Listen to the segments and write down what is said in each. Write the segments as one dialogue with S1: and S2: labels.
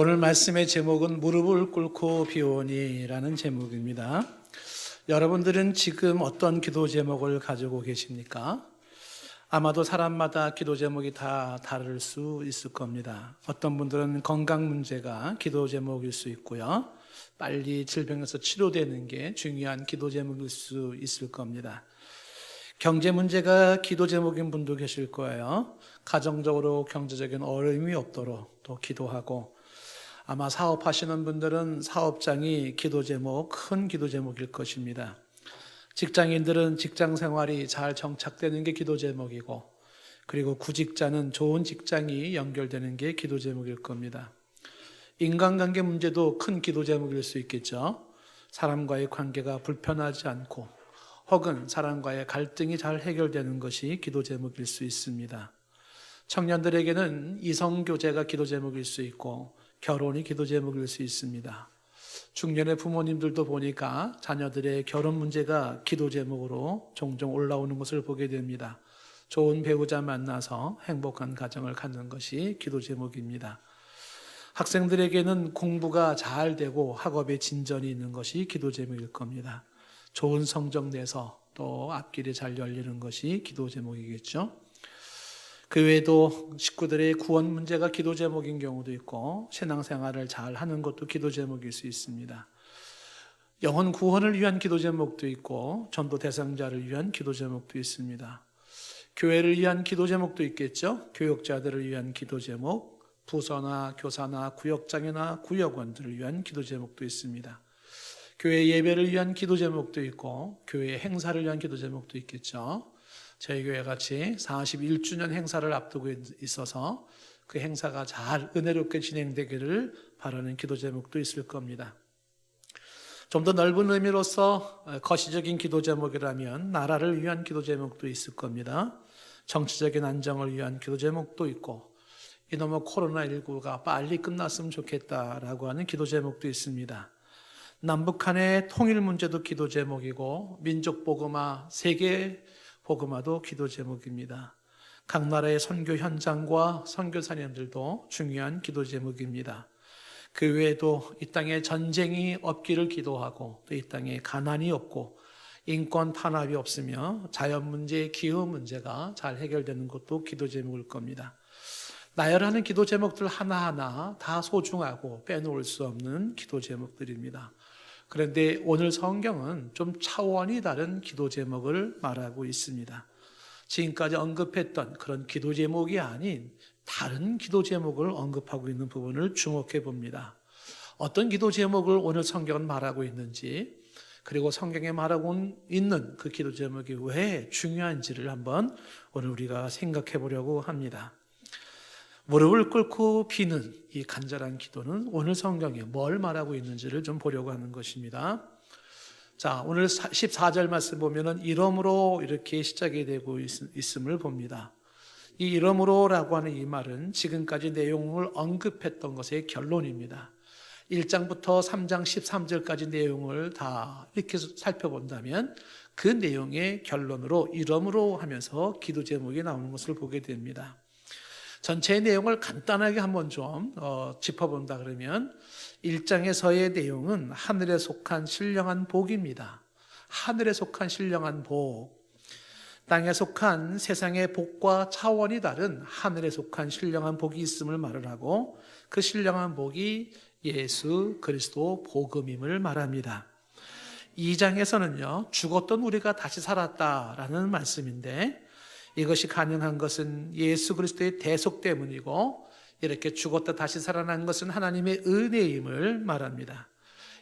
S1: 오늘 말씀의 제목은 무릎을 꿇고 비오니라는 제목입니다. 여러분들은 지금 어떤 기도 제목을 가지고 계십니까? 아마도 사람마다 기도 제목이 다 다를 수 있을 겁니다. 어떤 분들은 건강 문제가 기도 제목일 수 있고요. 빨리 질병에서 치료되는 게 중요한 기도 제목일 수 있을 겁니다. 경제 문제가 기도 제목인 분도 계실 거예요. 가정적으로 경제적인 어려움이 없도록 또 기도하고, 아마 사업하시는 분들은 사업장이 기도 제목, 큰 기도 제목일 것입니다. 직장인들은 직장 생활이 잘 정착되는 게 기도 제목이고, 그리고 구직자는 좋은 직장이 연결되는 게 기도 제목일 겁니다. 인간관계 문제도 큰 기도 제목일 수 있겠죠. 사람과의 관계가 불편하지 않고, 혹은 사람과의 갈등이 잘 해결되는 것이 기도 제목일 수 있습니다. 청년들에게는 이성교제가 기도 제목일 수 있고, 결혼이 기도 제목일 수 있습니다. 중년의 부모님들도 보니까 자녀들의 결혼 문제가 기도 제목으로 종종 올라오는 것을 보게 됩니다. 좋은 배우자 만나서 행복한 가정을 갖는 것이 기도 제목입니다. 학생들에게는 공부가 잘 되고 학업에 진전이 있는 것이 기도 제목일 겁니다. 좋은 성적 내서 또 앞길이 잘 열리는 것이 기도 제목이겠죠. 그 외에도 식구들의 구원 문제가 기도 제목인 경우도 있고, 신앙생활을 잘 하는 것도 기도 제목일 수 있습니다. 영혼 구원을 위한 기도 제목도 있고, 전도 대상자를 위한 기도 제목도 있습니다. 교회를 위한 기도 제목도 있겠죠. 교역자들을 위한 기도 제목, 부서나 교사나 구역장이나 구역원들을 위한 기도 제목도 있습니다. 교회 예배를 위한 기도 제목도 있고, 교회 행사를 위한 기도 제목도 있겠죠. 저희 교회 같이 41주년 행사를 앞두고 있어서 그 행사가 잘 은혜롭게 진행되기를 바라는 기도 제목도 있을 겁니다. 좀 더 넓은 의미로서 거시적인 기도 제목이라면 나라를 위한 기도 제목도 있을 겁니다. 정치적인 안정을 위한 기도 제목도 있고, 이놈의 코로나19가 빨리 끝났으면 좋겠다라고 하는 기도 제목도 있습니다. 남북한의 통일 문제도 기도 제목이고, 민족 복음화, 세계 복음화도 기도 제목입니다. 각 나라의 선교 현장과 선교사님들도 중요한 기도 제목입니다. 그 외에도 이 땅에 전쟁이 없기를 기도하고, 또 이 땅에 가난이 없고 인권 탄압이 없으며 자연 문제, 기후 문제가 잘 해결되는 것도 기도 제목일 겁니다. 나열하는 기도 제목들 하나하나 다 소중하고 빼놓을 수 없는 기도 제목들입니다. 그런데 오늘 성경은 좀 차원이 다른 기도 제목을 말하고 있습니다. 지금까지 언급했던 그런 기도 제목이 아닌 다른 기도 제목을 언급하고 있는 부분을 주목해 봅니다. 어떤 기도 제목을 오늘 성경은 말하고 있는지, 그리고 성경에 말하고 있는 그 기도 제목이 왜 중요한지를 한번 오늘 우리가 생각해 보려고 합니다. 무릎을 꿇고 비는 이 간절한 기도는 오늘 성경에 뭘 말하고 있는지를 좀 보려고 하는 것입니다. 자, 오늘 14절 말씀 보면은 이러므로 이렇게 시작이 되고 있음을 봅니다. 이 이러므로라고 하는 이 말은 지금까지 내용을 언급했던 것의 결론입니다. 1장부터 3장 13절까지 내용을 다 이렇게 살펴본다면 그 내용의 결론으로 이러므로 하면서 기도 제목이 나오는 것을 보게 됩니다. 전체의 내용을 간단하게 한번 좀 짚어본다 그러면 1장에서의 내용은 하늘에 속한 신령한 복입니다. 하늘에 속한 신령한 복, 땅에 속한 세상의 복과 차원이 다른 하늘에 속한 신령한 복이 있음을 말을 하고, 그 신령한 복이 예수 그리스도 복음임을 말합니다. 2장에서는요, 죽었던 우리가 다시 살았다라는 말씀인데, 이것이 가능한 것은 예수 그리스도의 대속 때문이고, 이렇게 죽었다 다시 살아난 것은 하나님의 은혜임을 말합니다.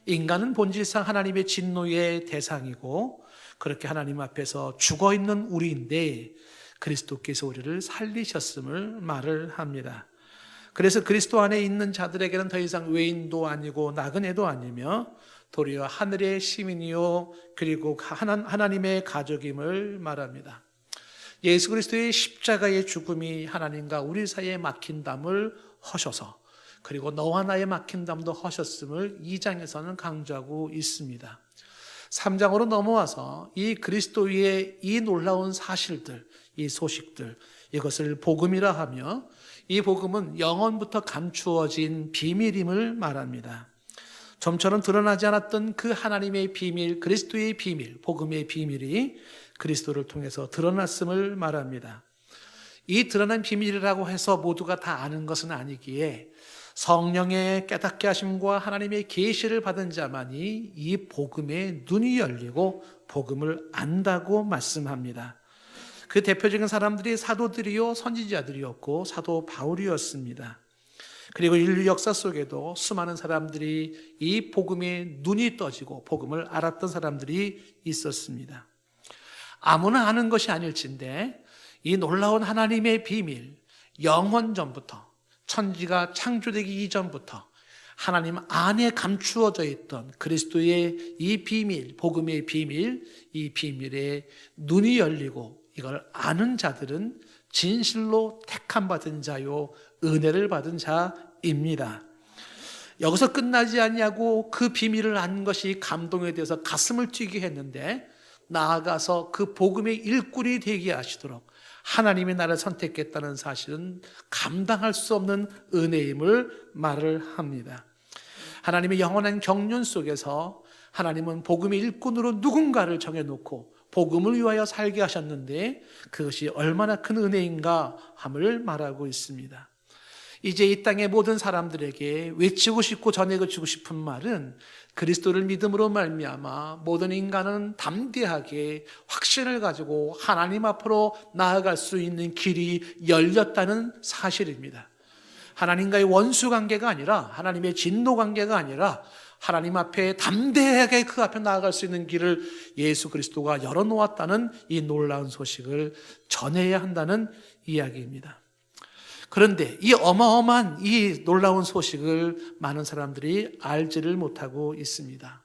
S1: 인간은 본질상 하나님의 진노의 대상이고, 그렇게 하나님 앞에서 죽어있는 우리인데 그리스도께서 우리를 살리셨음을 말을 합니다. 그래서 그리스도 안에 있는 자들에게는 더 이상 외인도 아니고 나그네도 아니며 도리어 하늘의 시민이요 그리고 하나님의 가족임을 말합니다. 예수 그리스도의 십자가의 죽음이 하나님과 우리 사이에 막힌 담을 허셔서, 그리고 너와 나의 막힌 담도 허셨음을 2장에서는 강조하고 있습니다. 3장으로 넘어와서 이 그리스도 위에 이 놀라운 사실들, 이 소식들, 이것을 복음이라 하며 이 복음은 영원부터 감추어진 비밀임을 말합니다. 좀처럼 드러나지 않았던 그 하나님의 비밀, 그리스도의 비밀, 복음의 비밀이 그리스도를 통해서 드러났음을 말합니다. 이 드러난 비밀이라고 해서 모두가 다 아는 것은 아니기에 성령의 깨닫게 하심과 하나님의 계시를 받은 자만이 이 복음의 눈이 열리고 복음을 안다고 말씀합니다. 그 대표적인 사람들이 사도들이요 선지자들이었고 사도 바울이었습니다. 그리고 인류 역사 속에도 수많은 사람들이 이 복음의 눈이 떠지고 복음을 알았던 사람들이 있었습니다. 아무나 아는 것이 아닐진데 이 놀라운 하나님의 비밀, 영원 전부터 천지가 창조되기 이전부터 하나님 안에 감추어져 있던 그리스도의 이 비밀, 복음의 비밀, 이 비밀에 눈이 열리고 이걸 아는 자들은 진실로 택함 받은 자요 은혜를 받은 자입니다. 여기서 끝나지 않냐고 그 비밀을 안 것이 감동에 대해서 가슴을 뛰게 했는데 나아가서 그 복음의 일꾼이 되게 하시도록 하나님이 나를 선택했다는 사실은 감당할 수 없는 은혜임을 말을 합니다. 하나님의 영원한 경륜 속에서 하나님은 복음의 일꾼으로 누군가를 정해놓고 복음을 위하여 살게 하셨는데 그것이 얼마나 큰 은혜인가 함을 말하고 있습니다. 이제 이 땅의 모든 사람들에게 외치고 싶고 전해주고 싶은 말은 그리스도를 믿음으로 말미암아 모든 인간은 담대하게 확신을 가지고 하나님 앞으로 나아갈 수 있는 길이 열렸다는 사실입니다. 하나님과의 원수 관계가 아니라 하나님의 진노 관계가 아니라 하나님 앞에 담대하게 그 앞에 나아갈 수 있는 길을 예수 그리스도가 열어놓았다는 이 놀라운 소식을 전해야 한다는 이야기입니다. 그런데 이 어마어마한 이 놀라운 소식을 많은 사람들이 알지를 못하고 있습니다.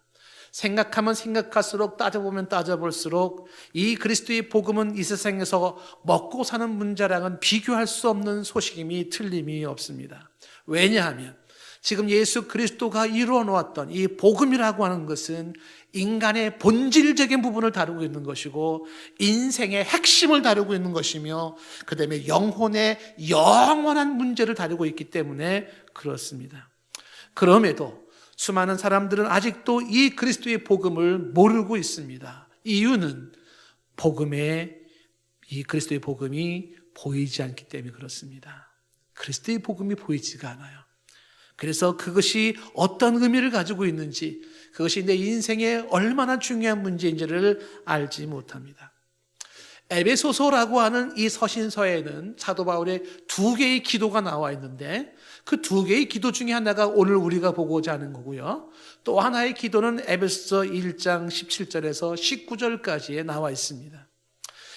S1: 생각하면 생각할수록 따져보면 따져볼수록 이 그리스도의 복음은 이 세상에서 먹고 사는 문제랑은 비교할 수 없는 소식임이 틀림이 없습니다. 왜냐하면 지금 예수 그리스도가 이루어 놓았던 이 복음이라고 하는 것은 인간의 본질적인 부분을 다루고 있는 것이고 인생의 핵심을 다루고 있는 것이며 그 다음에 영혼의 영원한 문제를 다루고 있기 때문에 그렇습니다. 그럼에도 수많은 사람들은 아직도 이 그리스도의 복음을 모르고 있습니다. 이유는 이 그리스도의 복음이 보이지 않기 때문에 그렇습니다. 그리스도의 복음이 보이지가 않아요. 그래서 그것이 어떤 의미를 가지고 있는지, 그것이 내 인생에 얼마나 중요한 문제인지를 알지 못합니다. 에베소서라고 하는 이 서신서에는 사도 바울의 2개의 기도가 나와 있는데 그 2개의 기도 중에 하나가 오늘 우리가 보고자 하는 거고요. 또 하나의 기도는 에베소서 1장 17절에서 19절까지에 나와 있습니다.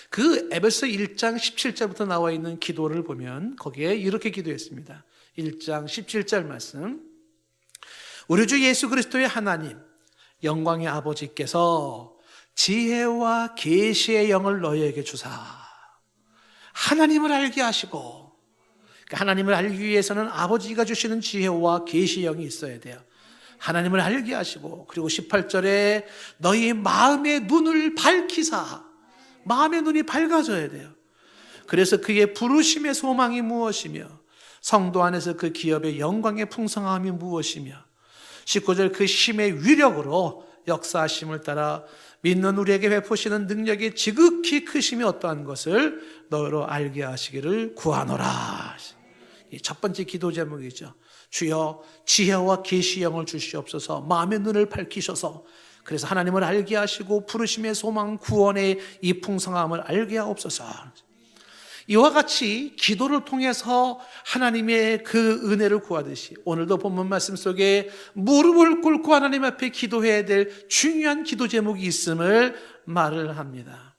S1: 그 에베소 1장 17절부터 나와 있는 기도를 보면 거기에 이렇게 기도했습니다. 1장 17절 말씀. 우리 주 예수 그리스도의 하나님 영광의 아버지께서 지혜와 계시의 영을 너희에게 주사 하나님을 알게 하시고, 하나님을 알기 위해서는 아버지가 주시는 지혜와 계시의 영이 있어야 돼요. 하나님을 알게 하시고, 그리고 18절에 너희 마음의 눈을 밝히사, 마음의 눈이 밝아져야 돼요. 그래서 그의 부르심의 소망이 무엇이며 성도 안에서 그 기업의 영광의 풍성함이 무엇이며 19절 그 힘의 위력으로 역사하심을 따라 믿는 우리에게 베푸시는 능력이 지극히 크심이 어떠한 것을 너로 알게 하시기를 구하노라. 이 첫 번째 기도 제목이죠. 주여 지혜와 계시 영을 주시옵소서. 마음의 눈을 밝히셔서 그래서 하나님을 알게 하시고 부르심의 소망 구원의 이 풍성함을 알게 하옵소서. 이와 같이 기도를 통해서 하나님의 그 은혜를 구하듯이 오늘도 본문 말씀 속에 무릎을 꿇고 하나님 앞에 기도해야 될 중요한 기도 제목이 있음을 말을 합니다.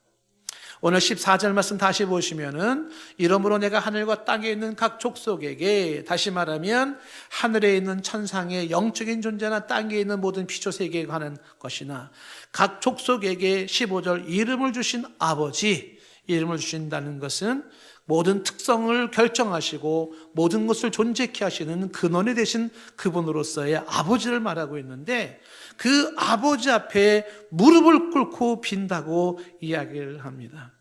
S1: 오늘 14절 말씀 다시 보시면은 이러므로 내가 하늘과 땅에 있는 각 족속에게, 다시 말하면 하늘에 있는 천상의 영적인 존재나 땅에 있는 모든 피조세계에 관한 것이나 각 족속에게 15절 이름을 주신 아버지, 이름을 주신다는 것은 모든 특성을 결정하시고 모든 것을 존재케 하시는 근원이 되신 그분으로서의 아버지를 말하고 있는데 그 아버지 앞에 무릎을 꿇고 빈다고 이야기를 합니다.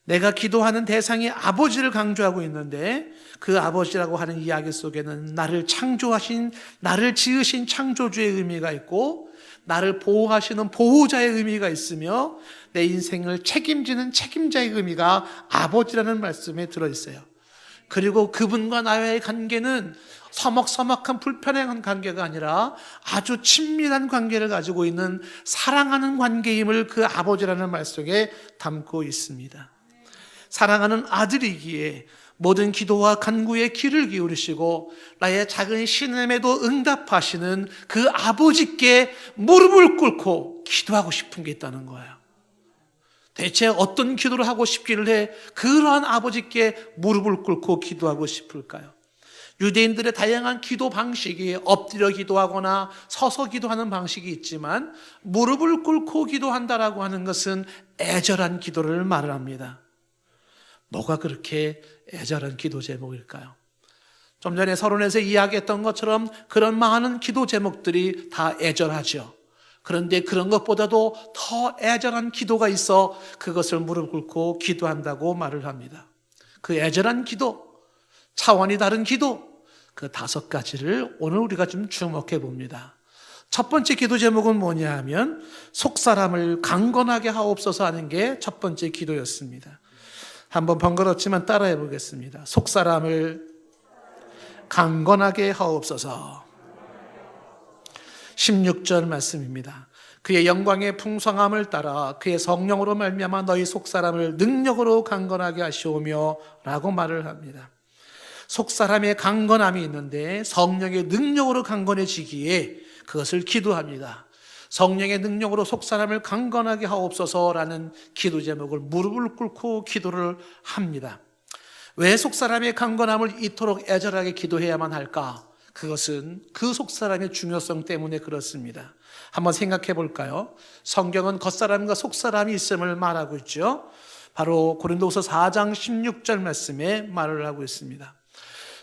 S1: 내가 기도하는 대상이 아버지를 강조하고 있는데 그 아버지라고 하는 이야기 속에는 나를 창조하신, 나를 지으신 창조주의 의미가 있고 나를 보호하시는 보호자의 의미가 있으며 내 인생을 책임지는 책임자의 의미가 아버지라는 말씀에 들어있어요. 그리고 그분과 나의 관계는 서먹서먹한 불편한 관계가 아니라 아주 친밀한 관계를 가지고 있는 사랑하는 관계임을 그 아버지라는 말 속에 담고 있습니다. 사랑하는 아들이기에 모든 기도와 간구에 귀를 기울이시고 나의 작은 신음에도 응답하시는 그 아버지께 무릎을 꿇고 기도하고 싶은 게 있다는 거예요. 대체 어떤 기도를 하고 싶기를 해 그러한 아버지께 무릎을 꿇고 기도하고 싶을까요? 유대인들의 다양한 기도 방식이 엎드려 기도하거나 서서 기도하는 방식이 있지만 무릎을 꿇고 기도한다라고 하는 것은 애절한 기도를 말합니다. 뭐가 그렇게 애절한 기도 제목일까요? 좀 전에 서론에서 이야기했던 것처럼 그런 많은 기도 제목들이 다 애절하죠. 그런데 그런 것보다도 더 애절한 기도가 있어 그것을 무릎 꿇고 기도한다고 말을 합니다. 그 애절한 기도, 차원이 다른 기도, 그 5가지를 오늘 우리가 좀 주목해 봅니다. 첫 번째 기도 제목은 뭐냐 하면 속사람을 강건하게 하옵소서 하는 게 첫 번째 기도였습니다. 한번 번거롭지만 따라해 보겠습니다. 속사람을 강건하게 하옵소서. 16절 말씀입니다. 그의 영광의 풍성함을 따라 그의 성령으로 말미암아 너희 속사람을 능력으로 강건하게 하시오며 라고 말을 합니다. 속사람의 강건함이 있는데 성령의 능력으로 강건해지기에 그것을 기도합니다. 성령의 능력으로 속사람을 강건하게 하옵소서라는 기도 제목을 무릎을 꿇고 기도를 합니다. 왜 속사람의 강건함을 이토록 애절하게 기도해야만 할까? 그것은 그 속사람의 중요성 때문에 그렇습니다. 한번 생각해 볼까요? 성경은 겉사람과 속사람이 있음을 말하고 있죠. 바로 고린도후서 4장 16절 말씀에 말을 하고 있습니다.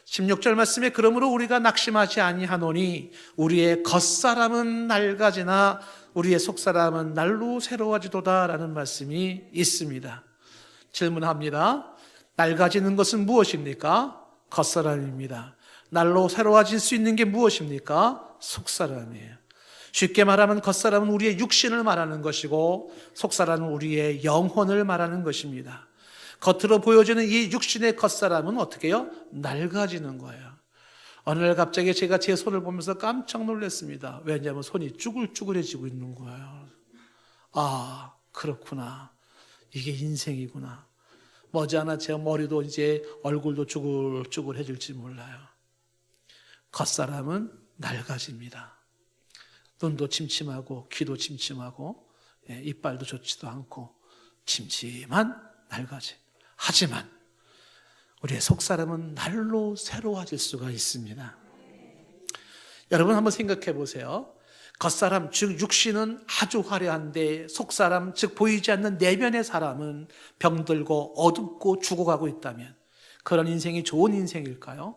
S1: 16절 말씀에 그러므로 우리가 낙심하지 아니하노니 우리의 겉사람은 낡아지나 우리의 속사람은 날로 새로워지도다 라는 말씀이 있습니다. 질문합니다. 낡아지는 것은 무엇입니까? 겉사람입니다. 날로 새로워질 수 있는 게 무엇입니까? 속사람이에요. 쉽게 말하면 겉사람은 우리의 육신을 말하는 것이고 속사람은 우리의 영혼을 말하는 것입니다. 겉으로 보여지는 이 육신의 겉사람은 어떻게 해요? 낡아지는 거예요. 어느 날 갑자기 제가 제 손을 보면서 깜짝 놀랐습니다. 왜냐하면 손이 쭈글쭈글해지고 있는 거예요. 아, 그렇구나. 이게 인생이구나. 머지않아 제 머리도 이제 얼굴도 쭈글쭈글해질지 몰라요. 겉사람은 낡아집니다. 눈도 침침하고 귀도 침침하고 이빨도 좋지도 않고 침침한 낡아짐. 하지만 우리의 속사람은 날로 새로워질 수가 있습니다. 여러분 한번 생각해 보세요. 겉사람 즉 육신은 아주 화려한데 속사람 즉 보이지 않는 내면의 사람은 병들고 어둡고 죽어가고 있다면 그런 인생이 좋은 인생일까요?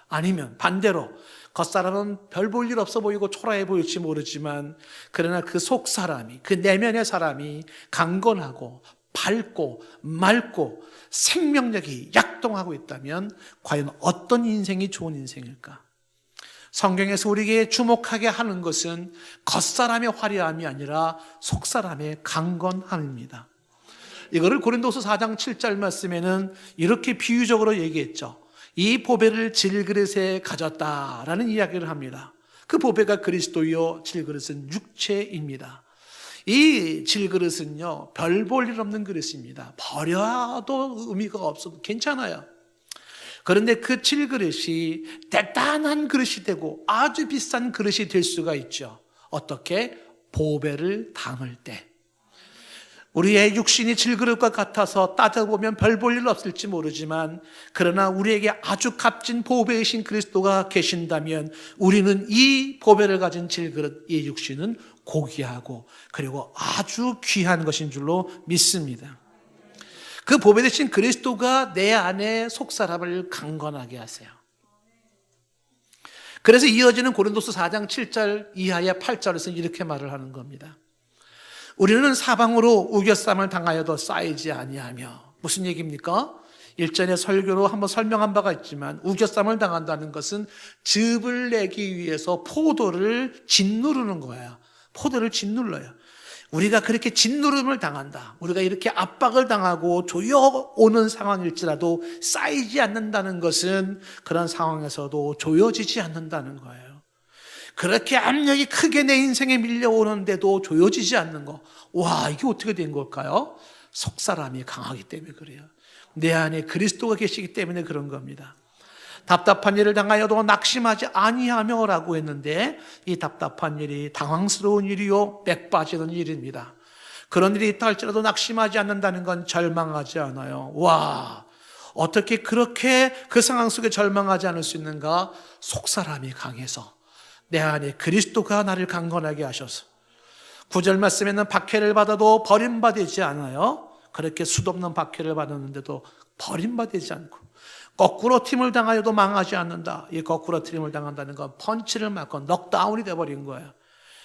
S1: 아니면 반대로 겉사람은 별 볼 일 없어 보이고 초라해 보일지 모르지만 그러나 그 속사람이 그 내면의 사람이 강건하고 밝고 맑고 생명력이 약동하고 있다면 과연 어떤 인생이 좋은 인생일까? 성경에서 우리에게 주목하게 하는 것은 겉사람의 화려함이 아니라 속사람의 강건함입니다. 이거를 고린도서 4장 7절 말씀에는 이렇게 비유적으로 얘기했죠. 이 보배를 질그릇에 가졌다라는 이야기를 합니다. 그 보배가 그리스도요, 질그릇은 육체입니다. 이 질그릇은요, 별 볼 일 없는 그릇입니다. 버려도 의미가 없어도 괜찮아요. 그런데 그 질그릇이 대단한 그릇이 되고 아주 비싼 그릇이 될 수가 있죠. 어떻게? 보배를 담을 때. 우리의 육신이 질그릇과 같아서 따져보면 별 볼 일 없을지 모르지만 그러나 우리에게 아주 값진 보배이신 그리스도가 계신다면 우리는 이 보배를 가진 질그릇, 이 육신은 고귀하고 그리고 아주 귀한 것인 줄로 믿습니다. 그 보배 되신 그리스도가 내 안에 속사람을 강건하게 하세요. 그래서 이어지는 고린도서 4장 7절 이하의 8절에서 이렇게 말을 하는 겁니다. 우리는 사방으로 우겨쌈을 당하여도 쌓이지 아니하며 무슨 얘기입니까? 일전에 설교로 한번 설명한 바가 있지만 우겨쌈을 당한다는 것은 즙을 내기 위해서 포도를 짓누르는 거예요. 포도를 짓눌러요. 우리가 그렇게 짓누름을 당한다. 우리가 이렇게 압박을 당하고 조여오는 상황일지라도 쌓이지 않는다는 것은 그런 상황에서도 조여지지 않는다는 거예요. 그렇게 압력이 크게 내 인생에 밀려오는데도 조여지지 않는 거. 와, 이게 어떻게 된 걸까요? 속사람이 강하기 때문에 그래요. 내 안에 그리스도가 계시기 때문에 그런 겁니다. 답답한 일을 당하여도 낙심하지 아니하며라고 했는데 이 답답한 일이 당황스러운 일이요 빽 빠지는 일입니다. 그런 일이 있다 할지라도 낙심하지 않는다는 건 절망하지 않아요. 와, 어떻게 그렇게 그 상황 속에 절망하지 않을 수 있는가? 속사람이 강해서 내 안에 그리스도가 나를 강건하게 하셔서 9절 말씀에는 박해를 받아도 버림받지 않아요. 그렇게 수없는 박해를 받았는데도 버림받지 않고 거꾸로 팀을 당하여도 망하지 않는다. 이 거꾸로 팀을 당한다는 건 펀치를 맞고 넉다운이 돼버린 거예요.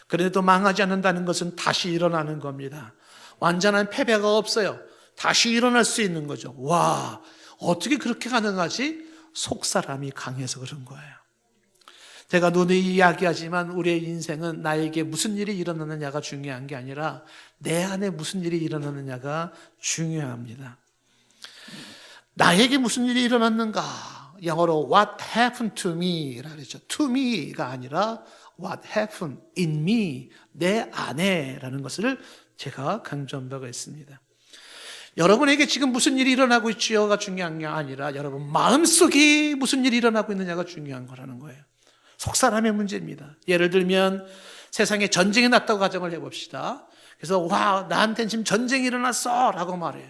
S1: 그래도 망하지 않는다는 것은 다시 일어나는 겁니다. 완전한 패배가 없어요. 다시 일어날 수 있는 거죠. 와, 어떻게 그렇게 가능하지? 속사람이 강해서 그런 거예요. 제가 누누이 이야기하지만 우리의 인생은 나에게 무슨 일이 일어나느냐가 중요한 게 아니라 내 안에 무슨 일이 일어나느냐가 중요합니다. 나에게 무슨 일이 일어났는가? 영어로 what happened to me 라고 그랬죠. to me가 아니라 what happened in me, 내 안에라는 것을 제가 강조한 바가 있습니다. 여러분에게 지금 무슨 일이 일어나고 있지요가 중요한 게 아니라 여러분 마음속에 무슨 일이 일어나고 있느냐가 중요한 거라는 거예요. 속사람의 문제입니다. 예를 들면 세상에 전쟁이 났다고 가정을 해봅시다. 그래서 와, 나한테는 지금 전쟁이 일어났어 라고 말해요.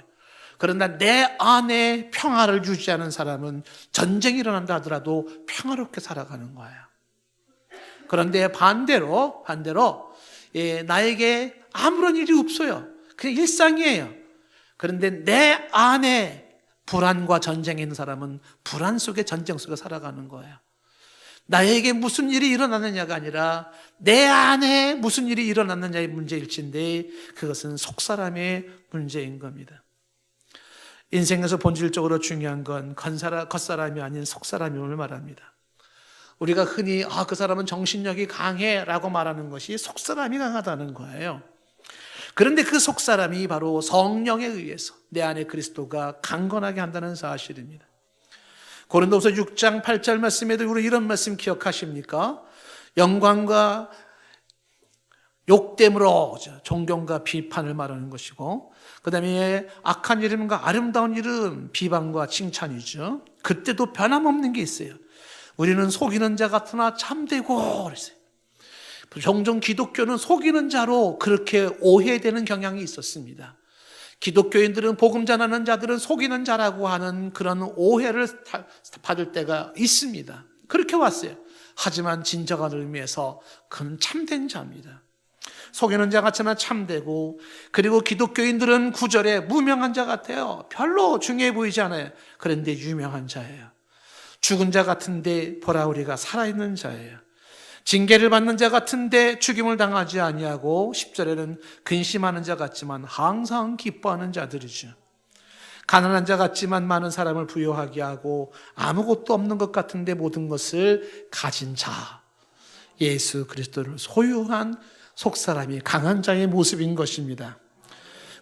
S1: 그러나 내 안에 평화를 유지하는 사람은 전쟁이 일어난다 하더라도 평화롭게 살아가는 거예요. 그런데 반대로 나에게 아무런 일이 없어요. 그냥 일상이에요. 그런데 내 안에 불안과 전쟁이 있는 사람은 불안 속에 전쟁 속에 살아가는 거예요. 나에게 무슨 일이 일어나느냐가 아니라 내 안에 무슨 일이 일어났느냐의 문제일진데 그것은 속사람의 문제인 겁니다. 인생에서 본질적으로 중요한 건 겉사람이 아닌 속사람임을 말합니다. 우리가 흔히 그 사람은 정신력이 강해 라고 말하는 것이 속사람이 강하다는 거예요. 그런데 그 속사람이 바로 성령에 의해서 내 안에 그리스도가 강건하게 한다는 사실입니다. 고린도서 6장 8절 말씀에도 우리 이런 말씀 기억하십니까? 영광과 욕됨으로 존경과 비판을 말하는 것이고 그 다음에 악한 이름과 아름다운 이름 비방과 칭찬이죠. 그때도 변함없는 게 있어요. 우리는 속이는 자 같으나 참되고 그랬어요. 종종 기독교는 속이는 자로 그렇게 오해되는 경향이 있었습니다. 기독교인들은 복음 전하는 자들은 속이는 자라고 하는 그런 오해를 받을 때가 있습니다. 그렇게 왔어요. 하지만 진정한 의미에서 그는 참된 자입니다. 속이는 자 같으나 참되고 그리고 기독교인들은 구절에 무명한 자 같아요. 별로 중요해 보이지 않아요. 그런데 유명한 자예요. 죽은 자 같은데 보라 우리가 살아있는 자예요. 징계를 받는 자 같은데 죽임을 당하지 아니하고 10절에는 근심하는 자 같지만 항상 기뻐하는 자들이죠. 가난한 자 같지만 많은 사람을 부유하게 하고 아무것도 없는 것 같은데 모든 것을 가진 자, 예수 그리스도를 소유한 속사람이 강한 자의 모습인 것입니다.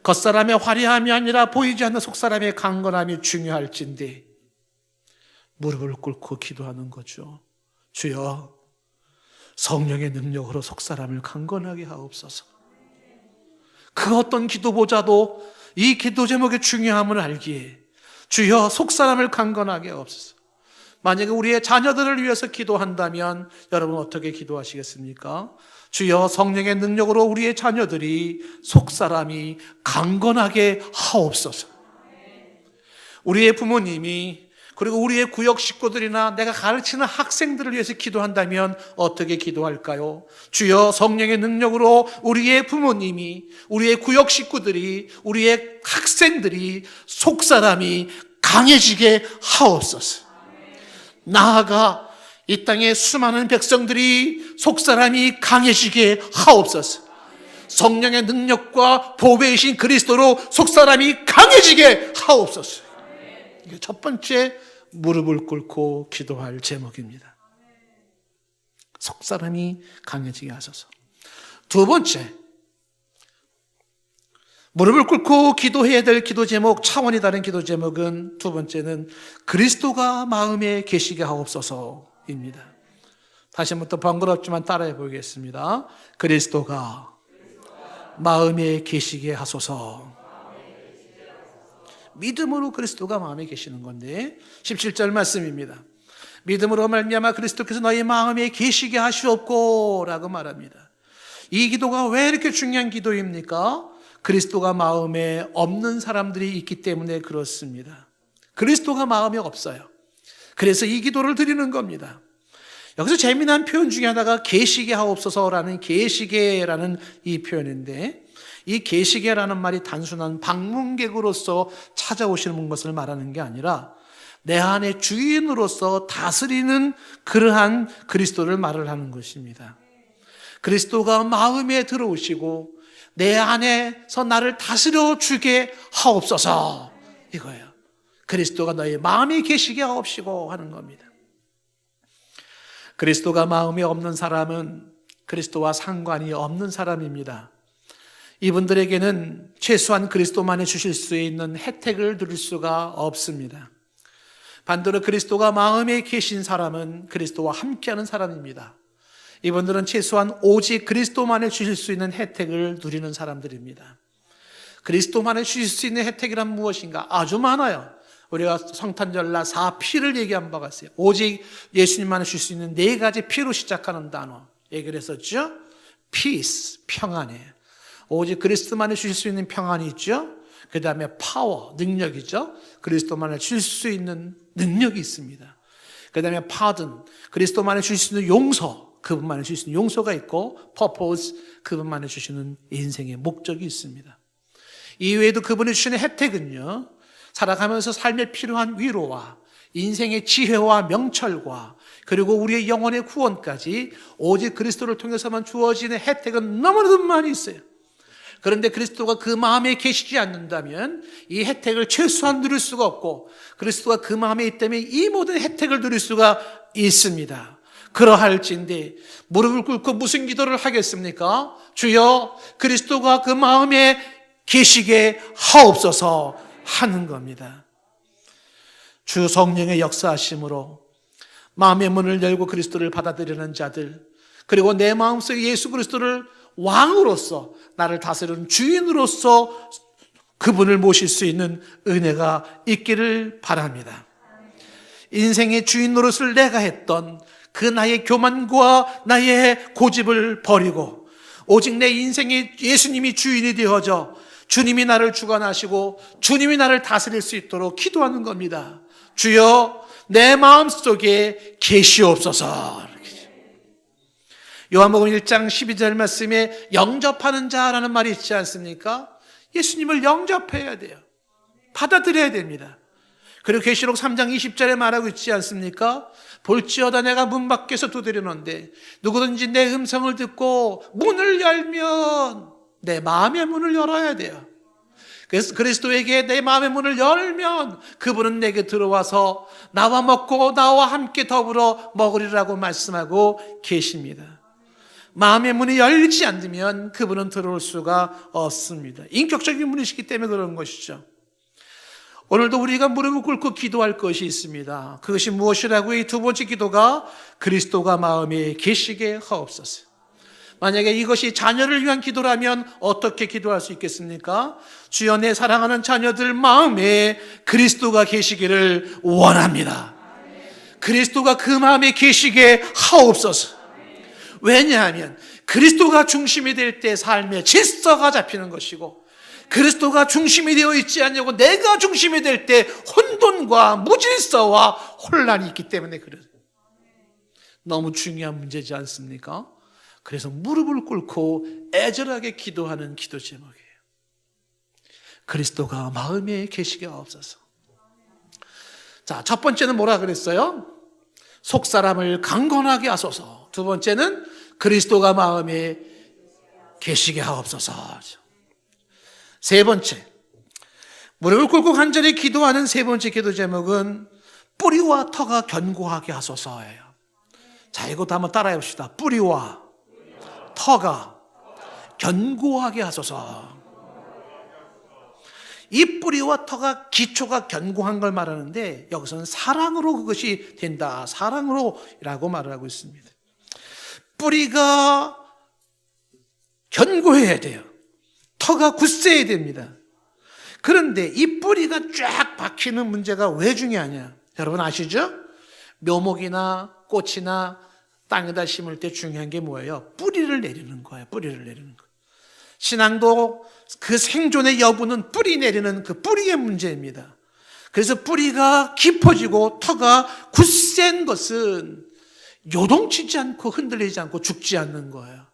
S1: 겉사람의 화려함이 아니라 보이지 않는 속사람의 강건함이 중요할진데 무릎을 꿇고 기도하는 거죠. 주여 성령의 능력으로 속사람을 강건하게 하옵소서. 그 어떤 기도보다도 이 기도 제목의 중요함을 알기에 주여 속사람을 강건하게 하옵소서. 만약에 우리의 자녀들을 위해서 기도한다면 여러분 어떻게 기도하시겠습니까? 주여 성령의 능력으로 우리의 자녀들이 속사람이 강건하게 하옵소서. 우리의 부모님이 그리고 우리의 구역 식구들이나 내가 가르치는 학생들을 위해서 기도한다면 어떻게 기도할까요? 주여 성령의 능력으로 우리의 부모님이, 우리의 구역 식구들이, 우리의 학생들이 속사람이 강해지게 하옵소서. 나아가 이 땅의 수많은 백성들이 속사람이 강해지게 하옵소서. 성령의 능력과 보배이신 그리스도로 속사람이 강해지게 하옵소서. 이게 첫 번째 무릎을 꿇고 기도할 제목입니다. 속사람이 강해지게 하소서. 두 번째, 무릎을 꿇고 기도해야 될 기도 제목, 차원이 다른 기도 제목은 두 번째는 그리스도가 마음에 계시게 하옵소서입니다. 다시 한번 또 번거롭지만 따라해 보겠습니다. 그리스도가 마음에 계시게 하소서. 믿음으로 그리스도가 마음에 계시는 건데 17절 말씀입니다. 믿음으로 말미암아 그리스도께서 너희 마음에 계시게 하시옵고 라고 말합니다. 이 기도가 왜 이렇게 중요한 기도입니까? 그리스도가 마음에 없는 사람들이 있기 때문에 그렇습니다. 그리스도가 마음에 없어요. 그래서 이 기도를 드리는 겁니다. 여기서 재미난 표현 중에 하나가 계시게 하옵소서라는 계시게라는 이 표현인데, 이 계시게라는 말이 단순한 방문객으로서 찾아오시는 것을 말하는 게 아니라 내 안의 주인으로서 다스리는 그러한 그리스도를 말을 하는 것입니다. 그리스도가 마음에 들어오시고 내 안에서 나를 다스려 주게 하옵소서, 이거예요. 그리스도가 너의 마음에 계시게 하옵시고 하는 겁니다. 그리스도가 마음에 없는 사람은 그리스도와 상관이 없는 사람입니다. 이분들에게는 최소한 그리스도만이 주실 수 있는 혜택을 누릴 수가 없습니다. 반대로 그리스도가 마음에 계신 사람은 그리스도와 함께하는 사람입니다. 이분들은 최소한 오직 그리스도만이 주실 수 있는 혜택을 누리는 사람들입니다. 그리스도만이 주실 수 있는 혜택이란 무엇인가? 아주 많아요. 우리가 성탄절날 4P를 얘기한 바가 있어요. 오직 예수님만이 주실 수 있는 4가지 P로 시작하는 단어 얘기를 했었죠. Peace, 평안이에요. 오직 그리스도만이 주실 수 있는 평안이 있죠. 그 다음에 파워, 능력이죠. 그리스도만이 주실 수 있는 능력이 있습니다. 그 다음에 pardon, 그리스도만이 주실 수 있는 용서, 그분만이 주실 수 있는 용서가 있고, purpose, 그분만이 주시는 인생의 목적이 있습니다. 이외에도 그분이 주시는 혜택은요, 살아가면서 삶에 필요한 위로와 인생의 지혜와 명철과 그리고 우리의 영혼의 구원까지 오직 그리스도를 통해서만 주어지는 혜택은 너무나도 많이 있어요. 그런데 그리스도가 그 마음에 계시지 않는다면 이 혜택을 최소한 누릴 수가 없고, 그리스도가 그 마음에 있다면 이 모든 혜택을 누릴 수가 있습니다. 그러할진대 무릎을 꿇고 무슨 기도를 하겠습니까? 주여, 그리스도가 그 마음에 계시게 하옵소서 하는 겁니다. 주 성령의 역사하심으로 마음의 문을 열고 그리스도를 받아들이는 자들, 그리고 내 마음속에 예수 그리스도를 왕으로서 나를 다스리는 주인으로서 그분을 모실 수 있는 은혜가 있기를 바랍니다. 인생의 주인 노릇을 내가 했던 그 나의 교만과 나의 고집을 버리고 오직 내 인생의 예수님이 주인이 되어져 주님이 나를 주관하시고 주님이 나를 다스릴 수 있도록 기도하는 겁니다. 주여, 내 마음속에 계시옵소서. 요한복음 1장 12절 말씀에 영접하는 자라는 말이 있지 않습니까? 예수님을 영접해야 돼요. 받아들여야 됩니다. 그리고 계시록 3장 20절에 말하고 있지 않습니까? 볼지어다 내가 문 밖에서 두드리는데 누구든지 내 음성을 듣고 문을 열면, 내 마음의 문을 열어야 돼요. 그래서 그리스도에게 내 마음의 문을 열면 그분은 내게 들어와서 나와 먹고 나와 함께 더불어 먹으리라고 말씀하고 계십니다. 마음의 문이 열리지 않으면 그분은 들어올 수가 없습니다. 인격적인 분이시기 때문에 그런 것이죠. 오늘도 우리가 무릎을 꿇고 기도할 것이 있습니다. 그것이 무엇이라고요? 이 두 번째 기도가 그리스도가 마음에 계시게 하옵소서. 만약에 이것이 자녀를 위한 기도라면 어떻게 기도할 수 있겠습니까? 주여, 내 사랑하는 자녀들 마음에 그리스도가 계시기를 원합니다. 그리스도가 그 마음에 계시게 하옵소서. 왜냐하면 그리스도가 중심이 될 때 삶의 질서가 잡히는 것이고, 그리스도가 중심이 되어 있지 않냐고 내가 중심이 될 때 혼돈과 무질서와 혼란이 있기 때문에 그래요. 너무 중요한 문제지 않습니까? 그래서 무릎을 꿇고 애절하게 기도하는 기도 제목이에요. 그리스도가 마음에 계시게 하옵소서. 자, 첫 번째는 뭐라 그랬어요? 속사람을 강건하게 하소서. 두 번째는 그리스도가 마음에 계시게 하옵소서. 세 번째, 무릎을 꿇고 간절히 기도하는 세 번째 기도 제목은 뿌리와 터가 견고하게 하소서예요. 자, 이것도 한번 따라해 봅시다. 뿌리와 터가 견고하게 하소서. 이 뿌리와 터가 기초가 견고한 걸 말하는데 여기서는 사랑으로 그것이 된다. 사랑으로라고 말을 하고 있습니다. 뿌리가 견고해야 돼요. 터가 굳세야 됩니다. 그런데 이 뿌리가 쫙 박히는 문제가 왜 중요하냐? 여러분 아시죠? 묘목이나 꽃이나 땅에다 심을 때 중요한 게 뭐예요? 뿌리를 내리는 거예요. 뿌리를 내리는 거. 신앙도 그 생존의 여부는 뿌리 내리는 그 뿌리의 문제입니다. 그래서 뿌리가 깊어지고 터가 굳센 것은 요동치지 않고 흔들리지 않고 죽지 않는 거예요.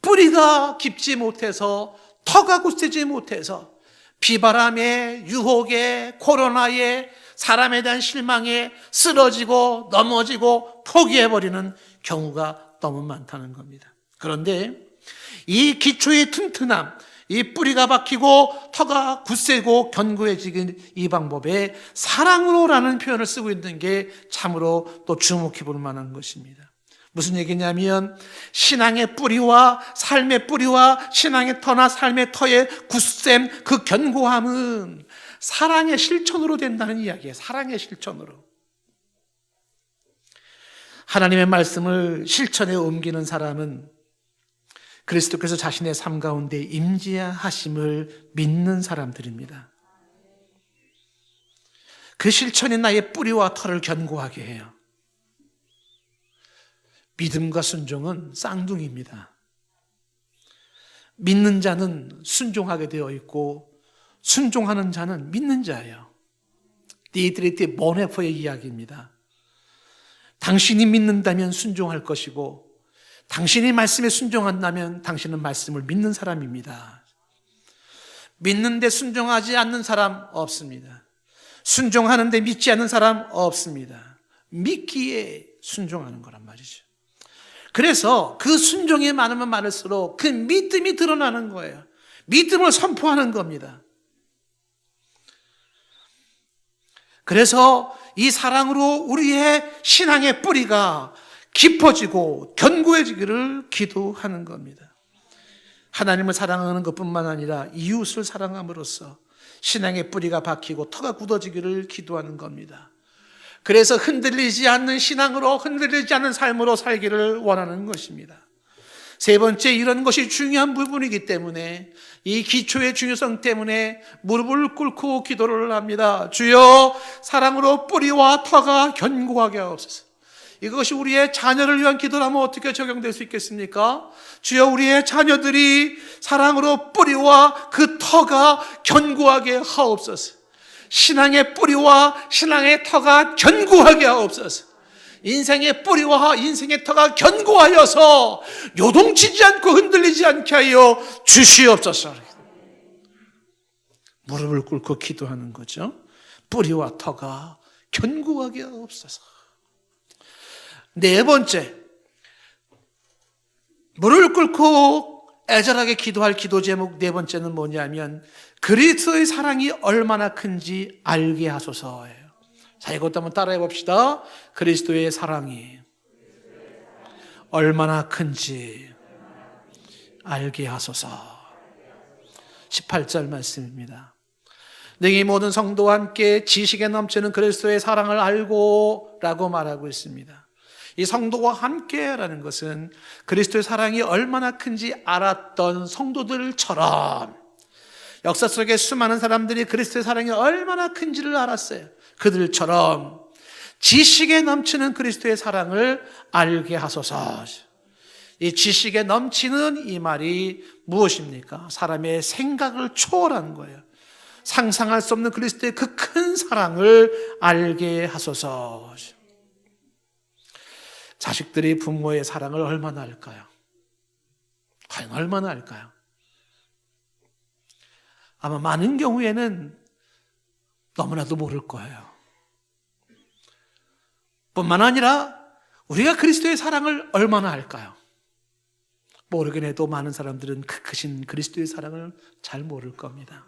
S1: 뿌리가 깊지 못해서 터가 굳세지 못해서 비바람에 유혹에 코로나에 사람에 대한 실망에 쓰러지고 넘어지고 포기해버리는 경우가 너무 많다는 겁니다. 그런데 이 기초의 튼튼함, 이 뿌리가 박히고 터가 굳세고 견고해지는 이 방법에 사랑으로라는 표현을 쓰고 있는 게 참으로 또 주목해 볼 만한 것입니다. 무슨 얘기냐면 신앙의 뿌리와 삶의 뿌리와 신앙의 터나 삶의 터의 굳셈, 그 견고함은 사랑의 실천으로 된다는 이야기예요. 사랑의 실천으로. 하나님의 말씀을 실천에 옮기는 사람은 그리스도께서 자신의 삶 가운데 임재하심을 믿는 사람들입니다. 그 실천이 나의 뿌리와 터를 견고하게 해요. 믿음과 순종은 쌍둥이입니다. 믿는 자는 순종하게 되어 있고 순종하는 자는 믿는 자예요. 디에트리티 보네포의 이야기입니다. 당신이 믿는다면 순종할 것이고 당신이 말씀에 순종한다면 당신은 말씀을 믿는 사람입니다. 믿는데 순종하지 않는 사람 없습니다. 순종하는데 믿지 않는 사람 없습니다. 믿기에 순종하는 거란 말이죠. 그래서 그 순종이 많으면 많을수록 그 믿음이 드러나는 거예요. 믿음을 선포하는 겁니다. 그래서 이 사랑으로 우리의 신앙의 뿌리가 깊어지고 견고해지기를 기도하는 겁니다. 하나님을 사랑하는 것뿐만 아니라 이웃을 사랑함으로써 신앙의 뿌리가 박히고 터가 굳어지기를 기도하는 겁니다. 그래서 흔들리지 않는 신앙으로, 흔들리지 않는 삶으로 살기를 원하는 것입니다. 세 번째, 이런 것이 중요한 부분이기 때문에 이 기초의 중요성 때문에 무릎을 꿇고 기도를 합니다. 주여, 사랑으로 뿌리와 터가 견고하게 하옵소서. 이것이 우리의 자녀를 위한 기도라면 어떻게 적용될 수 있겠습니까? 주여, 우리의 자녀들이 사랑으로 뿌리와 그 터가 견고하게 하옵소서. 신앙의 뿌리와 신앙의 터가 견고하게 하옵소서. 인생의 뿌리와 인생의 터가 견고하여서 요동치지 않고 흔들리지 않게 하여 주시옵소서. 무릎을 꿇고 기도하는 거죠. 뿌리와 터가 견고하게 하옵소서. 네 번째, 무릎을 꿇고 애절하게 기도할 기도 제목 네 번째는 뭐냐면 그리스도의 사랑이 얼마나 큰지 알게 하소서예요. 자, 이것도 한번 따라해 봅시다. 그리스도의 사랑이 얼마나 큰지 알게 하소서. 18절 말씀입니다. 너희 모든 성도와 함께 지식에 넘치는 그리스도의 사랑을 알고 라고 말하고 있습니다. 이 성도와 함께라는 것은 그리스도의 사랑이 얼마나 큰지 알았던 성도들처럼 역사 속에 수많은 사람들이 그리스도의 사랑이 얼마나 큰지를 알았어요. 그들처럼 지식에 넘치는 그리스도의 사랑을 알게 하소서. 이 지식에 넘치는 이 말이 무엇입니까? 사람의 생각을 초월한 거예요. 상상할 수 없는 그리스도의 그 큰 사랑을 알게 하소서. 자식들이 부모의 사랑을 얼마나 알까요? 과연 얼마나 알까요? 아마 많은 경우에는 너무나도 모를 거예요. 뿐만 아니라 우리가 그리스도의 사랑을 얼마나 알까요? 모르긴 해도 많은 사람들은 그 크신 그리스도의 사랑을 잘 모를 겁니다.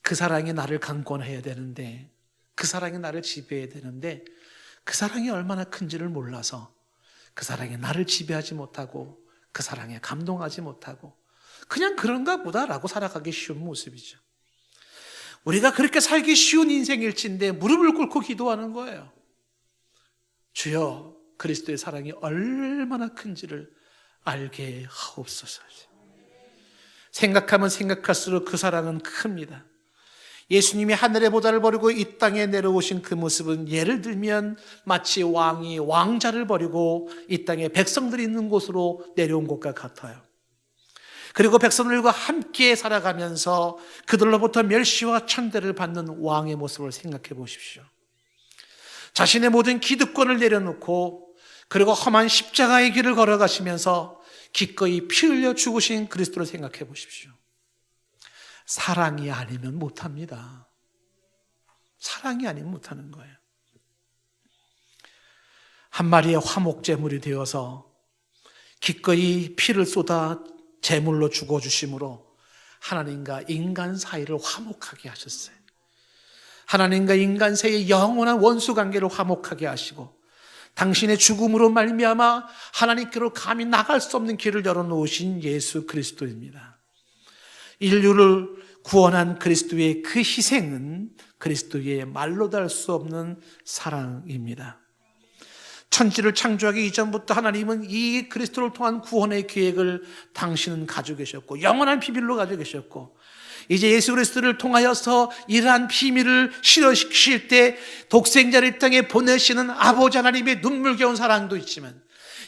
S1: 그 사랑이 나를 강권해야 되는데, 그 사랑이 나를 지배해야 되는데, 그 사랑이 얼마나 큰지를 몰라서 그 사랑이 나를 지배하지 못하고 그 사랑에 감동하지 못하고 그냥 그런가 보다라고 살아가기 쉬운 모습이죠. 우리가 그렇게 살기 쉬운 인생일진데 무릎을 꿇고 기도하는 거예요. 주여, 그리스도의 사랑이 얼마나 큰지를 알게 하옵소서. 생각하면 생각할수록 그 사랑은 큽니다. 예수님이 하늘의 보좌를 버리고 이 땅에 내려오신 그 모습은 예를 들면 마치 왕이 왕자를 버리고 이 땅에 백성들이 있는 곳으로 내려온 것과 같아요. 그리고 백성들과 함께 살아가면서 그들로부터 멸시와 천대를 받는 왕의 모습을 생각해 보십시오. 자신의 모든 기득권을 내려놓고 그리고 험한 십자가의 길을 걸어가시면서 기꺼이 피 흘려 죽으신 그리스도를 생각해 보십시오. 사랑이 아니면 못합니다. 사랑이 아니면 못하는 거예요. 한 마리의 화목제물이 되어서 기꺼이 피를 쏟아 제물로 죽어주심으로 하나님과 인간 사이를 화목하게 하셨어요. 하나님과 인간 사이의 영원한 원수관계를 화목하게 하시고 당신의 죽음으로 말미암아 하나님께로 감히 나갈 수 없는 길을 열어놓으신 예수 그리스도입니다. 인류를 구원한 그리스도의 그 희생은 그리스도의 말로 달 수 없는 사랑입니다. 천지를 창조하기 이전부터 하나님은 이 그리스도를 통한 구원의 계획을 당신은 가지고 계셨고 영원한 비밀로 가지고 계셨고 이제 예수 그리스도를 통하여서 이러한 비밀을 실현시키실 때 독생자를 이 땅에 보내시는 아버지 하나님의 눈물겨운 사랑도 있지만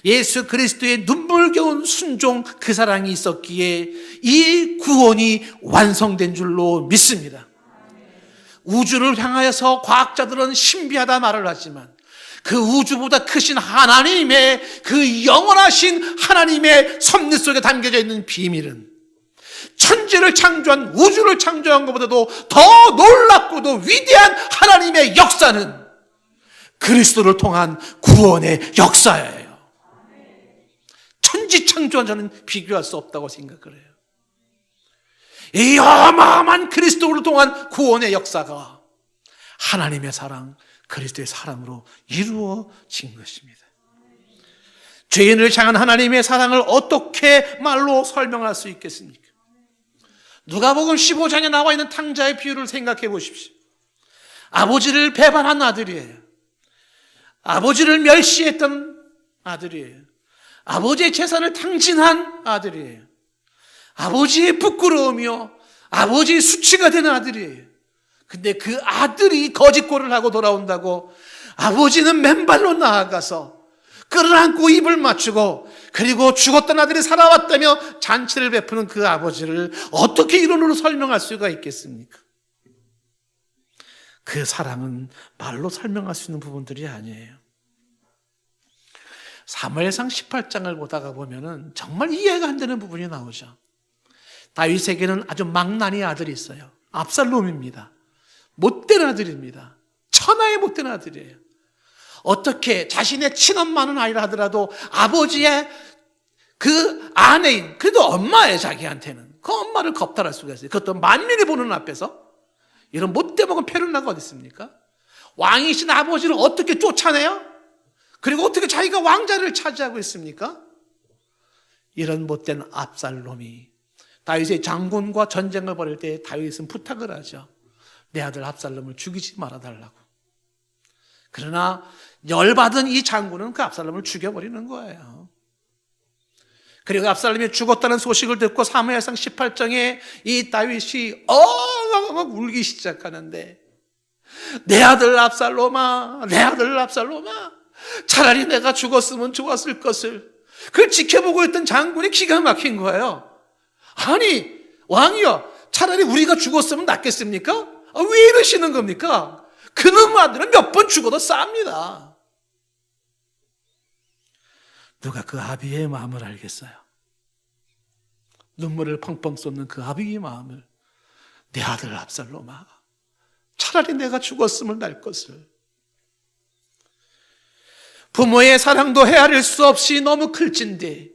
S1: 예수 그리스도의 눈물겨운 순종 그 사랑이 있었기에 이 구원이 완성된 줄로 믿습니다. 우주를 향하여서 과학자들은 신비하다 말을 하지만 그 우주보다 크신 하나님의 그 영원하신 하나님의 섭리 속에 담겨져 있는 비밀은 천지를 창조한 우주를 창조한 것보다도 더 놀랍고도 위대한 하나님의 역사는 그리스도를 통한 구원의 역사예요. 천지 창조한 저는 비교할 수 없다고 생각을 해요. 이 어마어마한 그리스도를 통한 구원의 역사가 하나님의 사랑, 그리스도의 사랑으로 이루어진 것입니다. 죄인을 향한 하나님의 사랑을 어떻게 말로 설명할 수 있겠습니까? 누가복음 15장에 나와 있는 탕자의 비유를 생각해 보십시오. 아버지를 배반한 아들이에요. 아버지를 멸시했던 아들이에요. 아버지의 재산을 탕진한 아들이에요. 아버지의 부끄러움이요, 아버지의 수치가 된 아들이에요. 근데 그 아들이 거짓골을 하고 돌아온다고 아버지는 맨발로 나아가서 끌어안고 입을 맞추고 그리고 죽었던 아들이 살아왔다며 잔치를 베푸는 그 아버지를 어떻게 이론으로 설명할 수가 있겠습니까? 그 사랑은 말로 설명할 수 있는 부분들이 아니에요. 사무엘상 18장을 보다가 보면은 정말 이해가 안 되는 부분이 나오죠. 다윗에게는 아주 망나니 아들이 있어요. 압살롬입니다. 못된 아들입니다. 천하의 못된 아들이에요. 어떻게 자신의 친엄마는 아니라 하더라도 아버지의 그 아내인, 그래도 엄마예요, 자기한테는. 그 엄마를 겁탈할 수가 있어요. 그것도 만민이 보는 앞에서. 이런 못돼 먹은 페르나가 어디 있습니까? 왕이신 아버지를 어떻게 쫓아내요? 그리고 어떻게 자기가 왕자를 차지하고 있습니까? 이런 못된 압살롬이 다윗의 장군과 전쟁을 벌일 때 다윗은 부탁을 하죠. 내 아들 압살롬을 죽이지 말아달라고. 그러나 열받은 이 장군은 그 압살롬을 죽여버리는 거예요. 그리고 압살롬이 죽었다는 소식을 듣고 사무엘상 18장에 이 다윗이 엉엉엉 울기 시작하는데 내 아들 압살롬아, 내 아들 압살롬아, 차라리 내가 죽었으면 좋았을 것을. 그걸 지켜보고 있던 장군이 기가 막힌 거예요. 아니 왕이여, 차라리 우리가 죽었으면 낫겠습니까? 왜 이러시는 겁니까? 그놈 아들은 몇 번 죽어도 쌉니다. 누가 그 아비의 마음을 알겠어요? 눈물을 펑펑 쏟는 그 아비의 마음을. 내 아들 압살롬아, 차라리 내가 죽었으면 날 것을. 부모의 사랑도 헤아릴 수 없이 너무 클진데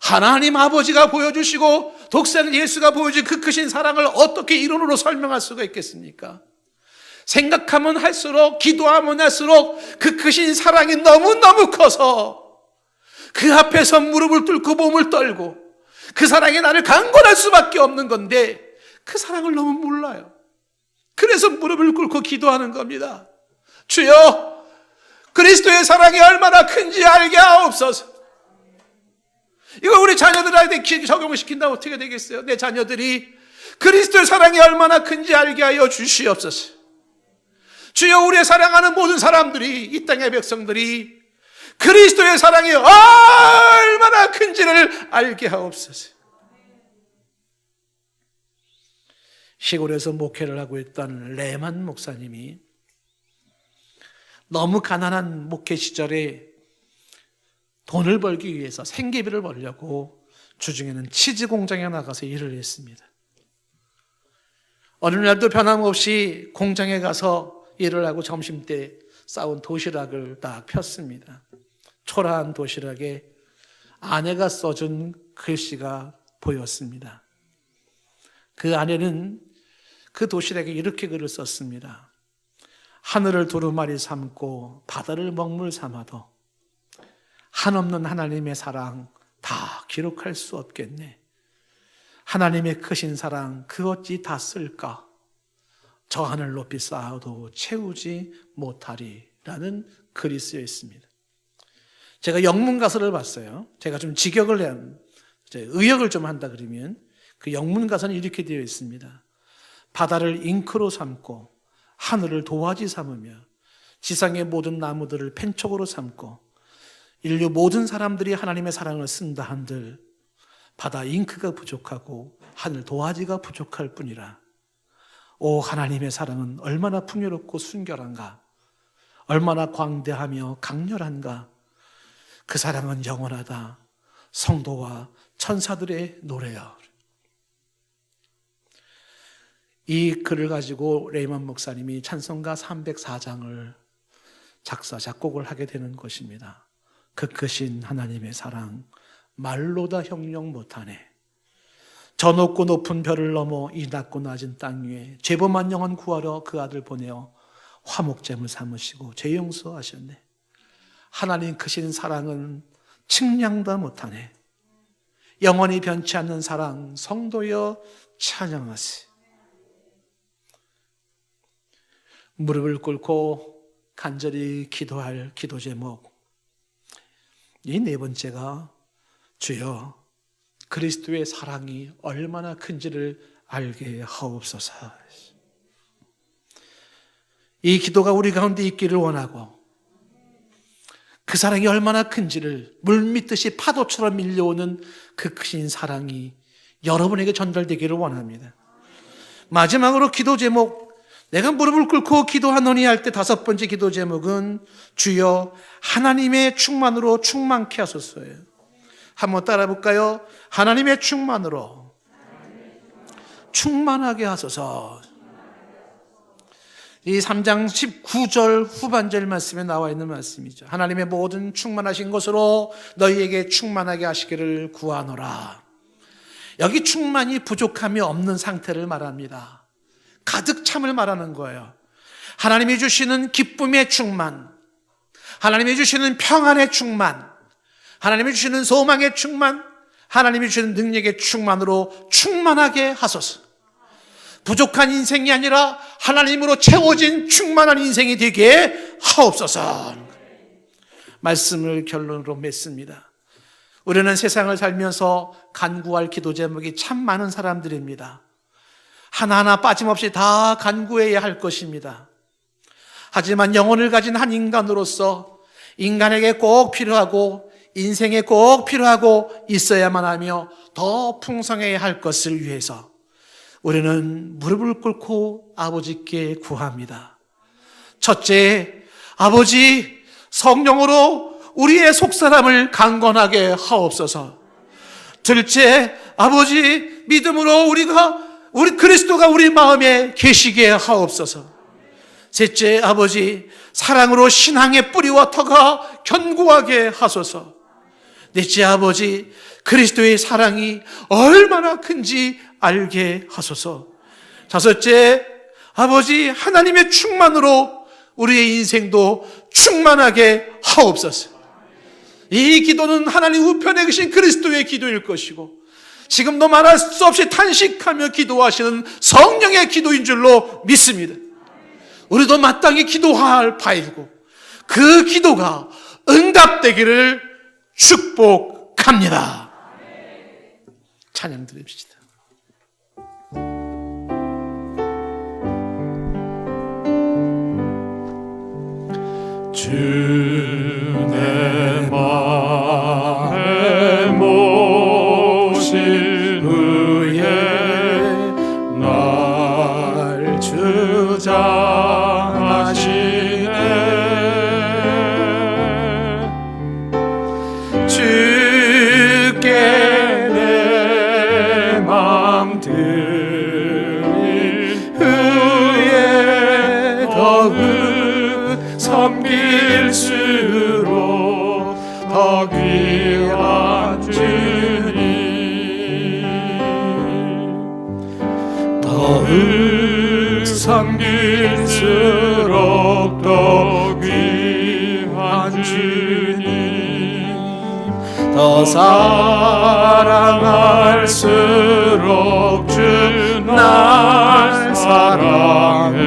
S1: 하나님 아버지가 보여주시고 독생 예수가 보여준 그 크신 사랑을 어떻게 이론으로 설명할 수가 있겠습니까? 생각하면 할수록, 기도하면 할수록 그 크신 사랑이 너무너무 커서 그 앞에서 무릎을 꿇고 몸을 떨고 그 사랑이 나를 강권할 수밖에 없는 건데 그 사랑을 너무 몰라요. 그래서 무릎을 꿇고 기도하는 겁니다. 주여, 그리스도의 사랑이 얼마나 큰지 알게 하옵소서. 이거 우리 자녀들한테 적용을 시킨다면 어떻게 되겠어요? 내 자녀들이 그리스도의 사랑이 얼마나 큰지 알게 하여 주시옵소서. 주여, 우리의 사랑하는 모든 사람들이, 이 땅의 백성들이 그리스도의 사랑이 얼마나 큰지를 알게 하옵소서. 시골에서 목회를 하고 있던 레만 목사님이 너무 가난한 목회 시절에 돈을 벌기 위해서 생계비를 벌려고 주중에는 치즈 공장에 나가서 일을 했습니다. 어느 날도 변함없이 공장에 가서 일을 하고 점심때 싸온 도시락을 딱 폈습니다. 초라한 도시락에 아내가 써준 글씨가 보였습니다. 그 안에는 그 도시락에 이렇게 글을 썼습니다. 하늘을 두루마리 삼고 바다를 먹물 삼아도 한없는 하나님의 사랑 다 기록할 수 없겠네. 하나님의 크신 사랑 그 어찌 다 쓸까? 저 하늘 높이 쌓아도 채우지 못하리라는 글이 쓰여 있습니다. 제가 영문 가서를 봤어요. 제가 좀 직역을 해야, 의역을 좀 한다 그러면 그 영문 가서는 이렇게 되어 있습니다. 바다를 잉크로 삼고 하늘을 도화지 삼으며 지상의 모든 나무들을 펜촉으로 삼고 인류 모든 사람들이 하나님의 사랑을 쓴다 한들 바다 잉크가 부족하고 하늘 도화지가 부족할 뿐이라. 오, 하나님의 사랑은 얼마나 풍요롭고 순결한가, 얼마나 광대하며 강렬한가. 그 사랑은 영원하다. 성도와 천사들의 노래여. 이 글을 가지고 레이먼 목사님이 찬송가 304장을 작사, 작곡을 하게 되는 것입니다. 그 크신 하나님의 사랑 말로 다 형용 못하네. 저 높고 높은 별을 넘어 이 낮고 낮은 땅 위에 죄범한 영혼 구하러 그 아들 보내어 화목제물 삼으시고 죄 용서하셨네. 하나님 크신 사랑은 측량도 못하네. 영원히 변치 않는 사랑 성도여 찬양하세. 무릎을 꿇고 간절히 기도할 기도 제목, 이 네 번째가 주여 그리스도의 사랑이 얼마나 큰지를 알게 하옵소서. 이 기도가 우리 가운데 있기를 원하고 그 사랑이 얼마나 큰지를 물밀듯이 파도처럼 밀려오는 그 크신 사랑이 여러분에게 전달되기를 원합니다. 마지막으로 기도 제목, 내가 무릎을 꿇고 기도하노니 할 때 다섯 번째 기도 제목은 주여 하나님의 충만으로 충만케 하소서예요. 한번 따라 볼까요? 하나님의 충만으로 충만하게 하소서. 이 3장 19절 후반절 말씀에 나와 있는 말씀이죠. 하나님의 모든 충만하신 것으로 너희에게 충만하게 하시기를 구하노라. 여기 충만이 부족함이 없는 상태를 말합니다. 가득 참을 말하는 거예요. 하나님이 주시는 기쁨의 충만, 하나님이 주시는 평안의 충만, 하나님이 주시는 소망의 충만, 하나님이 주시는 능력의 충만으로 충만하게 하소서. 부족한 인생이 아니라 하나님으로 채워진 충만한 인생이 되게 하옵소서. 말씀을 결론으로 맺습니다. 우리는 세상을 살면서 간구할 기도 제목이 참 많은 사람들입니다. 하나하나 빠짐없이 다 간구해야 할 것입니다. 하지만 영혼을 가진 한 인간으로서 인간에게 꼭 필요하고 인생에 꼭 필요하고 있어야만 하며 더 풍성해야 할 것을 위해서 우리는 무릎을 꿇고 아버지께 구합니다. 첫째, 아버지 성령으로 우리의 속사람을 강건하게 하옵소서. 둘째, 아버지 믿음으로 우리 그리스도가 우리 마음에 계시게 하옵소서. 셋째, 아버지 사랑으로 신앙의 뿌리와 터가 견고하게 하소서. 넷째 아버지, 그리스도의 사랑이 얼마나 큰지 알게 하소서. 다섯째, 아버지, 하나님의 충만으로 우리의 인생도 충만하게 하옵소서. 이 기도는 하나님 우편에 계신 그리스도의 기도일 것이고, 지금도 말할 수 없이 탄식하며 기도하시는 성령의 기도인 줄로 믿습니다. 우리도 마땅히 기도할 바이고, 그 기도가 응답되기를 축복합니다. 찬양 드립시다.
S2: 주 내 맘에 모신 후에 날 주장하시네. 주께 내 맘 드린 후에 더욱 섬길수록 더 귀한 주님, 더욱 섬길수록 더 귀한 주님, 더 사랑할수록 주 날 사랑해.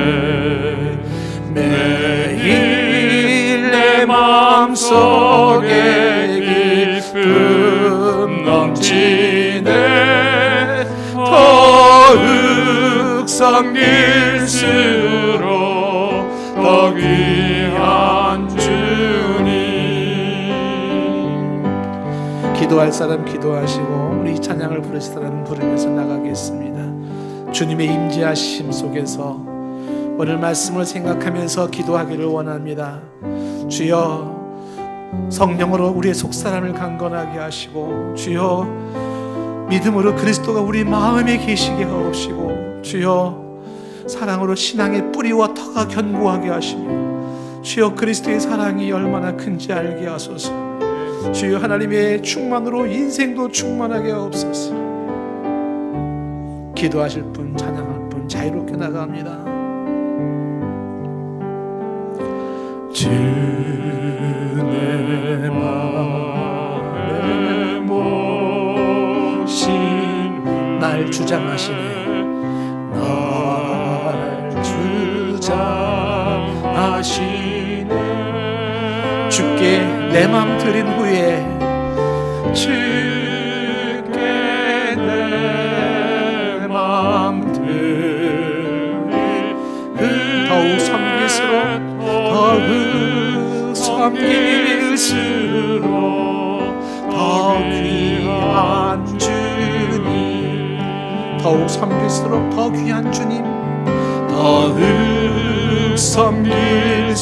S2: 매일 내 마음속에 기쁨 넘치네. 더욱 섬길수록 더 귀한 주님.
S1: 기도할 사람 기도하시고, 우리 찬양을 부르실 사람 부르면서 나가겠습니다. 주님의 임재하심 속에서 오늘 말씀을 생각하면서 기도하기를 원합니다. 주여, 성령으로 우리의 속사람을 강건하게 하시고, 주여, 믿음으로 그리스도가 우리 마음에 계시게 하옵시고, 주여, 사랑으로 신앙의 뿌리와 터가 견고하게 하시며, 주여, 그리스도의 사랑이 얼마나 큰지 알게 하소서. 주여, 하나님의 충만으로 인생도 충만하게 하옵소서. 기도하실 분, 찬양할 분 자유롭게 나갑니다.
S2: 주 내 맘에 모신
S1: 날 주장하시네.
S2: 날 주장하시네.
S1: 주께 내 맘 드린 후에,
S2: 주께 내 맘 드린 후에
S1: 더욱 섬길수록
S2: 더욱 섬길수록 더 귀한 주님,
S1: 더욱 섬길수록 더 귀한 주님,
S2: 더욱 섬길수록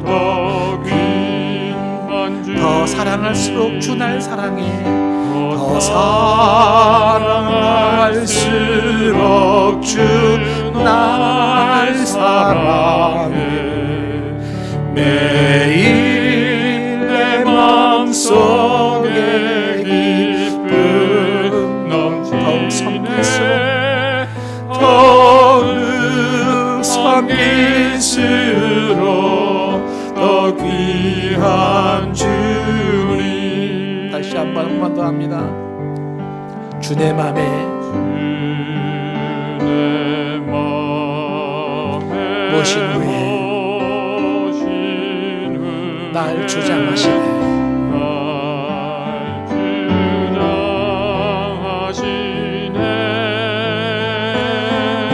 S2: 더 귀한 주님,
S1: 더 사랑할수록 주 날 사랑해.
S2: 더 사랑할수록 주 날 사랑해. 매일 내 마음속에 기쁨 넘치네. 더욱 섬길수록 더 귀한 주님.
S1: 다시 한 번 더 합니다. 주 내 맘에 모신 후에 날 주장하시네.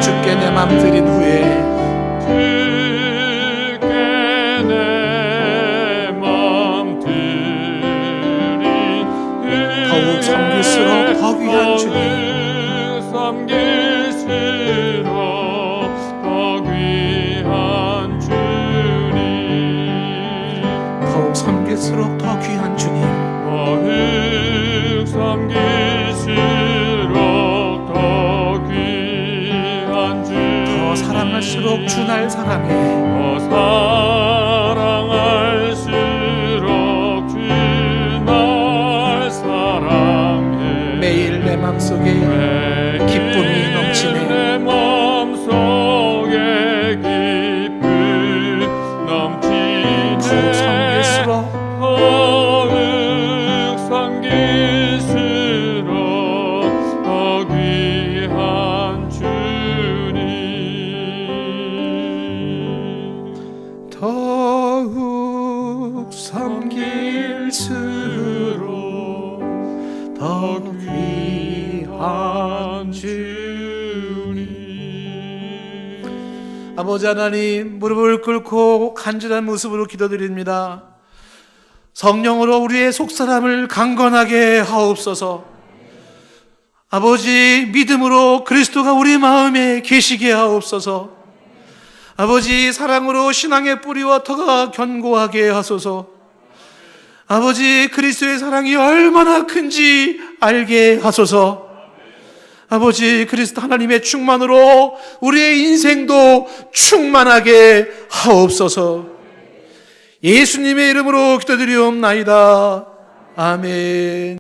S1: 주께 내 맘 드린 후에 더욱 섬길수록 더 귀한 주님, 더욱 섬길수록 더 귀한 주님,
S2: 더욱 섬길수록 더 귀한 주님,
S1: 더 사랑할수록 주 날 사랑해.
S2: 더 사랑할수록 주
S1: 내 맘속에 기쁨이 넘치네.
S2: 내 맘속에 기쁨 넘치네.
S1: 더욱 섬길수록
S2: 더욱 섬길수록 더 귀한 주님.
S1: 더욱 섬길수록 더 귀한 주님. 아버지 하나님, 무릎을 꿇고 간절한 모습으로 기도드립니다. 성령으로 우리의 속사람을 강건하게 하옵소서. 아버지, 믿음으로 그리스도가 우리 마음에 계시게 하옵소서. 아버지, 사랑으로 신앙의 뿌리와 터가 견고하게 하소서. 아버지, 그리스도의 사랑이 얼마나 큰지 알게 하소서. 아버지, 그리스도 하나님의 충만으로 우리의 인생도 충만하게 하옵소서. 예수님의 이름으로 기도드리옵나이다. 아멘.